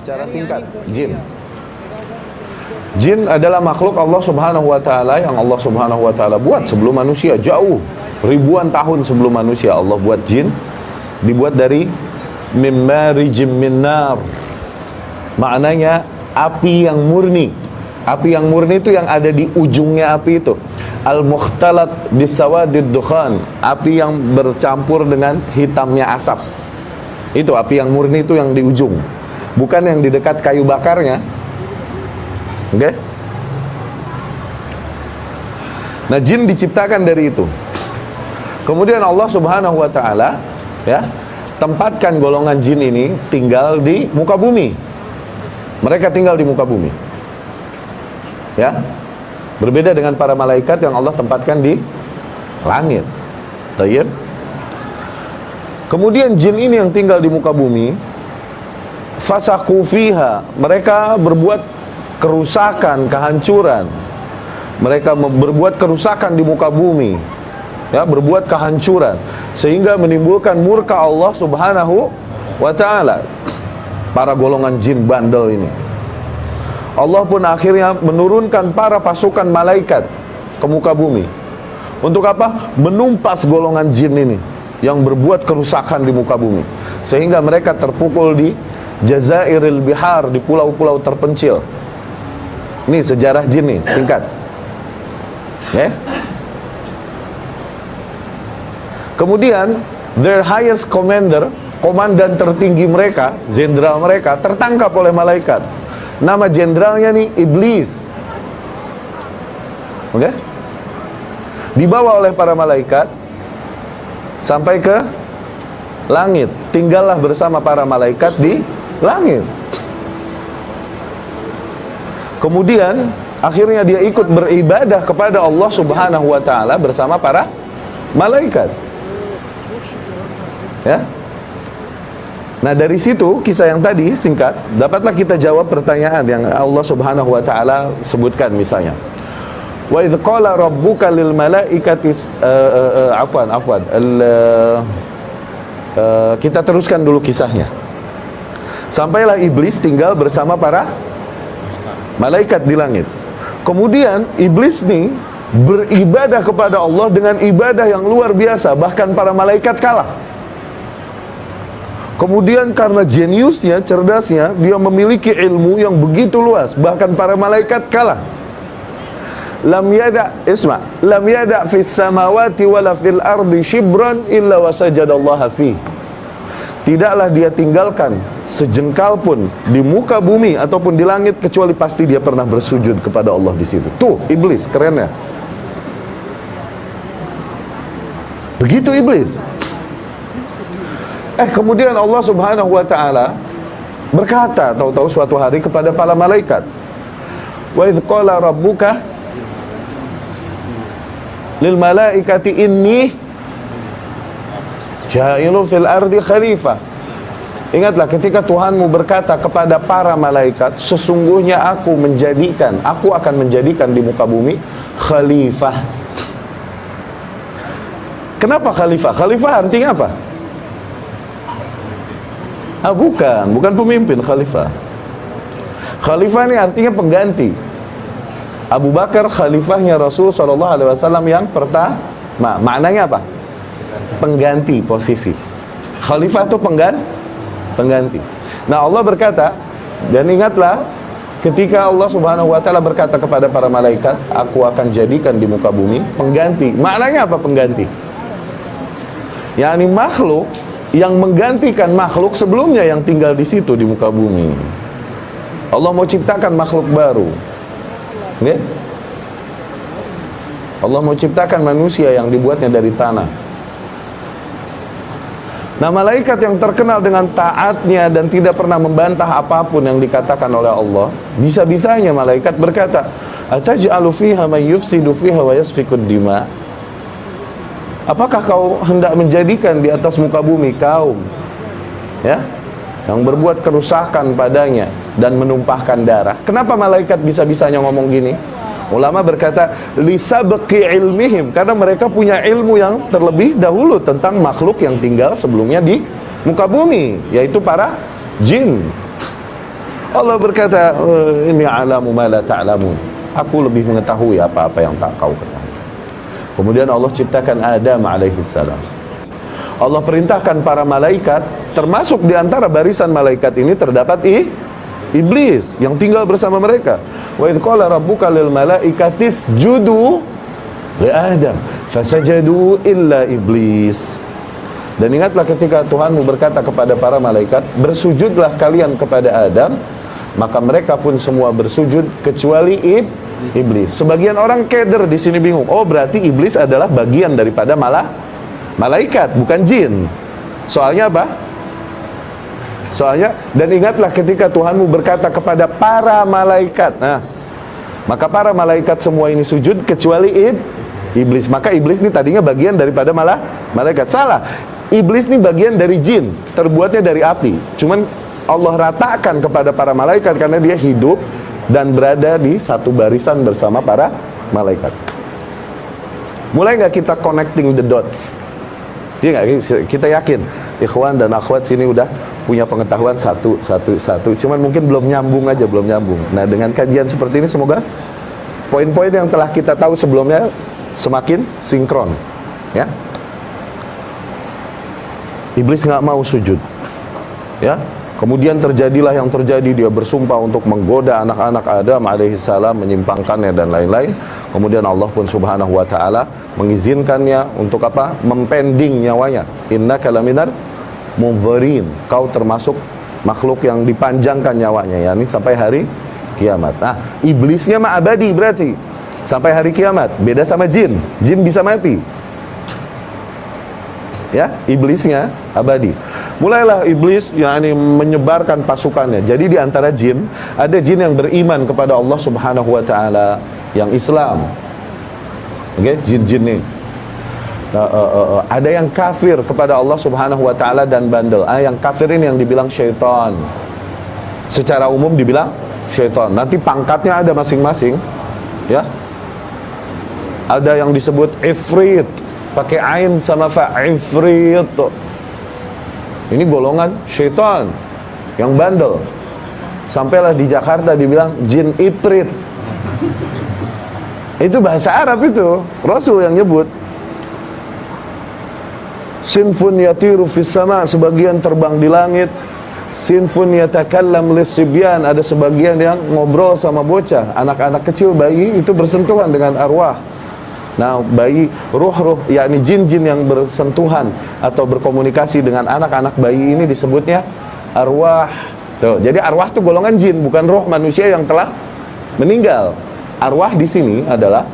secara singkat, jin. Jin adalah makhluk Allah Subhanahu wa taala yang Allah Subhanahu wa taala buat sebelum manusia, jauh ribuan tahun sebelum manusia Allah buat jin, dibuat dari mimmarijim min nar. Maknanya api yang murni. Api yang murni itu yang ada di ujungnya api itu. Al-mukhtalat bisawadid dukhan, api yang bercampur dengan hitamnya asap. Itu api yang murni, itu yang di ujung, bukan yang di dekat kayu bakarnya. Oke? Okay? Nah, jin diciptakan dari itu. Kemudian Allah Subhanahu wa taala ya, tempatkan golongan jin ini tinggal di muka bumi. Mereka tinggal di muka bumi. Ya. Berbeda dengan para malaikat yang Allah tempatkan di langit. Tayyib. Kemudian jin ini yang tinggal di muka bumi, fasaku fiha, mereka berbuat kerusakan, kehancuran. Mereka berbuat kerusakan di muka bumi, ya, berbuat kehancuran sehingga menimbulkan murka Allah Subhanahu wa taala. Para golongan jin bandel ini, Allah pun akhirnya menurunkan para pasukan malaikat ke muka bumi. Untuk apa? Menumpas golongan jin ini yang berbuat kerusakan di muka bumi, sehingga mereka terpukul di Jazairil Bihar, di pulau-pulau terpencil. Ini sejarah jin nih, singkat. Kemudian their highest commander, komandan tertinggi mereka, jenderal mereka, tertangkap oleh malaikat. Nama jenderalnya nih Iblis. Oke? Dibawa oleh para malaikat sampai ke langit. Tinggallah bersama para malaikat di langit. Kemudian akhirnya dia ikut beribadah kepada Allah Subhanahu wa taala bersama para malaikat. Ya. Nah, dari situ kisah yang tadi singkat, dapatlah kita jawab pertanyaan yang Allah Subhanahu wa taala sebutkan misalnya. Wa idz qala rabbuka lil malaikati kita teruskan dulu kisahnya. Sampailah iblis tinggal bersama para malaikat di langit. Kemudian iblis nih beribadah kepada Allah dengan ibadah yang luar biasa, bahkan para malaikat kalah. Kemudian karena jeniusnya, cerdasnya, dia memiliki ilmu yang begitu luas, bahkan para malaikat kalah. Lam yada fis samawati wala fil ardi shibran illa wasajadallaha fi. Tidaklah dia tinggalkan sejengkal pun di muka bumi ataupun di langit kecuali pasti dia pernah bersujud kepada Allah di situ. Tuh, iblis kerennya. Begitu iblis. Kemudian Allah Subhanahu wa taala berkata tahu-tahu suatu hari kepada para malaikat, wa idz qala rabbuka lil malaikati inni ja'ilun fil ardi khalifah. Ingatlah ketika Tuhanmu berkata kepada para malaikat, sesungguhnya aku akan menjadikan di muka bumi khalifah. Kenapa khalifah? Khalifah artinya apa? Bukan pemimpin. Khalifah ini artinya pengganti. Abu Bakar khalifahnya Rasul SAW yang pertama. Maknanya apa? Pengganti posisi. Khalifah itu pengganti. Nah, Allah berkata, dan ingatlah ketika Allah Subhanahu wa taala berkata kepada para malaikat, aku akan jadikan di muka bumi pengganti. Maknanya apa pengganti? Yakni makhluk yang menggantikan makhluk sebelumnya yang tinggal di situ di muka bumi. Allah mau ciptakan makhluk baru. Okay? Allah mau ciptakan manusia yang dibuatnya dari tanah. Nah, malaikat yang terkenal dengan taatnya dan tidak pernah membantah apapun yang dikatakan oleh Allah, bisa-bisanya malaikat berkata, ataj'alu fiha man yufsidu fiha wa yasfikud dima. Apakah kau hendak menjadikan di atas muka bumi kaum yang berbuat kerusakan padanya dan menumpahkan darah? Kenapa malaikat bisa-bisanya ngomong gini? Ulama berkata lisabqi ilmihim, karena mereka punya ilmu yang terlebih dahulu tentang makhluk yang tinggal sebelumnya di muka bumi, yaitu para jin. Allah berkata, ini alamu ma la ta'lamun. Aku lebih mengetahui apa-apa yang tak kau ketahui. Kemudian Allah ciptakan Adam alaihi salam. Allah perintahkan para malaikat, termasuk di antara barisan malaikat ini terdapat iblis yang tinggal bersama mereka. Wa idz qala rabbuka lil malaikati isjudu li Adam fasajadu illa iblis. Dan ingatlah ketika Tuhanmu berkata kepada para malaikat, bersujudlah kalian kepada Adam, maka mereka pun semua bersujud kecuali iblis. Sebagian orang keder di sini bingung. Oh, berarti iblis adalah bagian daripada malaikat, bukan jin. Soalnya apa? Soalnya, dan ingatlah ketika Tuhanmu berkata kepada para malaikat. Nah, maka para malaikat semua ini sujud kecuali iblis. Maka iblis ini tadinya bagian daripada malaikat. Salah. Iblis ini bagian dari jin, terbuatnya dari api. Cuman Allah ratakan kepada para malaikat karena dia hidup dan berada di satu barisan bersama para malaikat. Mulai nggak kita connecting the dots? Iya nggak? Kita yakin ikhwan dan akhwat sini udah punya pengetahuan satu. Cuman mungkin belum nyambung aja, belum nyambung. Nah, dengan kajian seperti ini semoga poin-poin yang telah kita tahu sebelumnya semakin sinkron, ya. Iblis nggak mau sujud, ya. Kemudian terjadilah yang terjadi, dia bersumpah untuk menggoda anak-anak Adam alaihissalam, menyimpangkannya dan lain-lain. Kemudian Allah pun subhanahu wa ta'ala mengizinkannya untuk apa? Mempending nyawanya. Innaka laminar munzirin, kau termasuk makhluk yang dipanjangkan nyawanya, yakni sampai hari kiamat. Nah, iblisnya mah abadi berarti sampai hari kiamat. Beda sama jin. Jin bisa mati, ya. Iblisnya abadi. Mulailah iblis yakni menyebarkan pasukannya. Jadi di antara jin, ada jin yang beriman kepada Allah subhanahu wa ta'ala, yang Islam. Oke, jin-jin nih. Ada yang kafir kepada Allah subhanahu wa ta'ala dan bandel. Yang kafir ini yang dibilang syaitan. Secara umum dibilang syaitan. Nanti pangkatnya ada masing-masing, ya. Ada yang disebut ifrit, pakai ain sama fa, ifrit. Ini golongan syaitan yang bandel. Sampailah di Jakarta dibilang jin ifrit. Itu bahasa Arab itu, Rasul yang nyebut. Sinfun yatiru fis sama, sebagian terbang di langit. Sinfun yatakallam lisibyan, ada sebagian yang ngobrol sama bocah, anak-anak kecil, bayi itu bersentuhan dengan arwah. Nah, bayi, ruh-ruh, yakni jin-jin yang bersentuhan atau berkomunikasi dengan anak-anak bayi ini disebutnya arwah. Tuh, jadi arwah itu golongan jin, bukan roh manusia yang telah meninggal. Arwah di sini adalah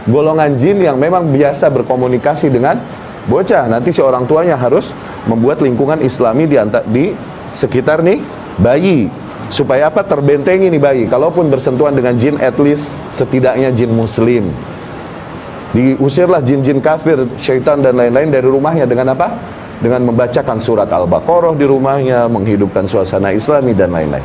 golongan jin yang memang biasa berkomunikasi dengan bocah. Nanti si orang tuanya harus membuat lingkungan Islami di sekitar nih bayi, supaya apa? Terbentengi nih bayi. Kalaupun bersentuhan dengan jin, at least setidaknya jin muslim. Diusirlah jin-jin kafir, syaitan dan lain-lain dari rumahnya dengan apa? Dengan membacakan surat Al-Baqarah di rumahnya, menghidupkan suasana Islami dan lain-lain.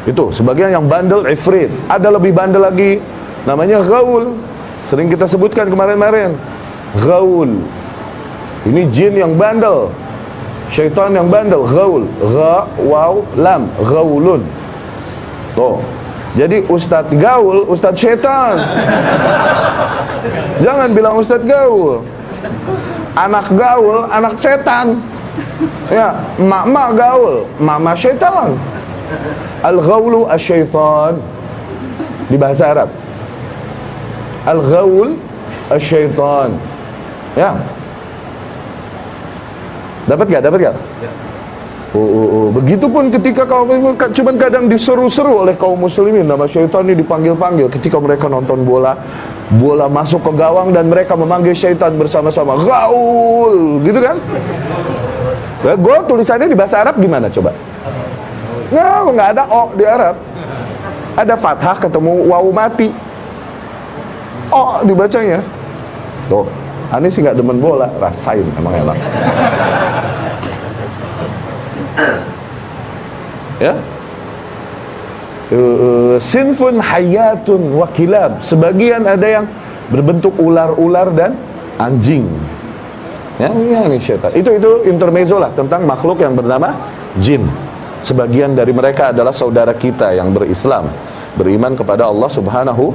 Itu sebagian yang bandel, ifrit. Ada lebih bandel lagi, namanya ghaul. Sering kita sebutkan kemarin-kemarin. Ghaul. Ini jin yang bandel, syaitan yang bandel. Ghaul, gha, waw, lam, ghaulun. Tuh. Jadi Ustadz gaul, Ustadz syaitan. Jangan bilang Ustadz gaul. Anak gaul, anak setan. Ya, mak-mak gaul, mama syaitan. Al-ghawlu asyaitan di bahasa Arab. Al-ghawl asyaitan. Ya. Dapat gak? Dapat gak? Ya. Begitupun ketika kaum muslimin, cuman kadang diseru-seru oleh kaum muslimin, nama syaitan ini dipanggil-panggil. Ketika mereka nonton bola masuk ke gawang dan mereka memanggil syaitan bersama-sama, gaul, gitu kan? Gol tulisannya di bahasa Arab gimana coba? Nggak ada o di Arab. Ada fathah ketemu waw mati, o dibacanya. Tuh, aneh sih nggak demen bola, rasain emang enak. Ya, sinfun hayatun wa kilab, sebagian ada yang berbentuk ular-ular dan anjing. Ya, ini syaitan. Itu intermezzo lah tentang makhluk yang bernama jin. Sebagian dari mereka adalah saudara kita yang berislam, beriman kepada Allah Subhanahu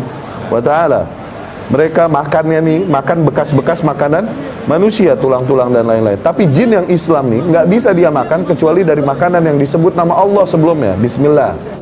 wa ta'ala. Mereka makannya nih, makan bekas-bekas makanan manusia, tulang-tulang dan lain-lain. Tapi jin yang Islam nih, nggak bisa dia makan kecuali dari makanan yang disebut nama Allah sebelumnya, Bismillah.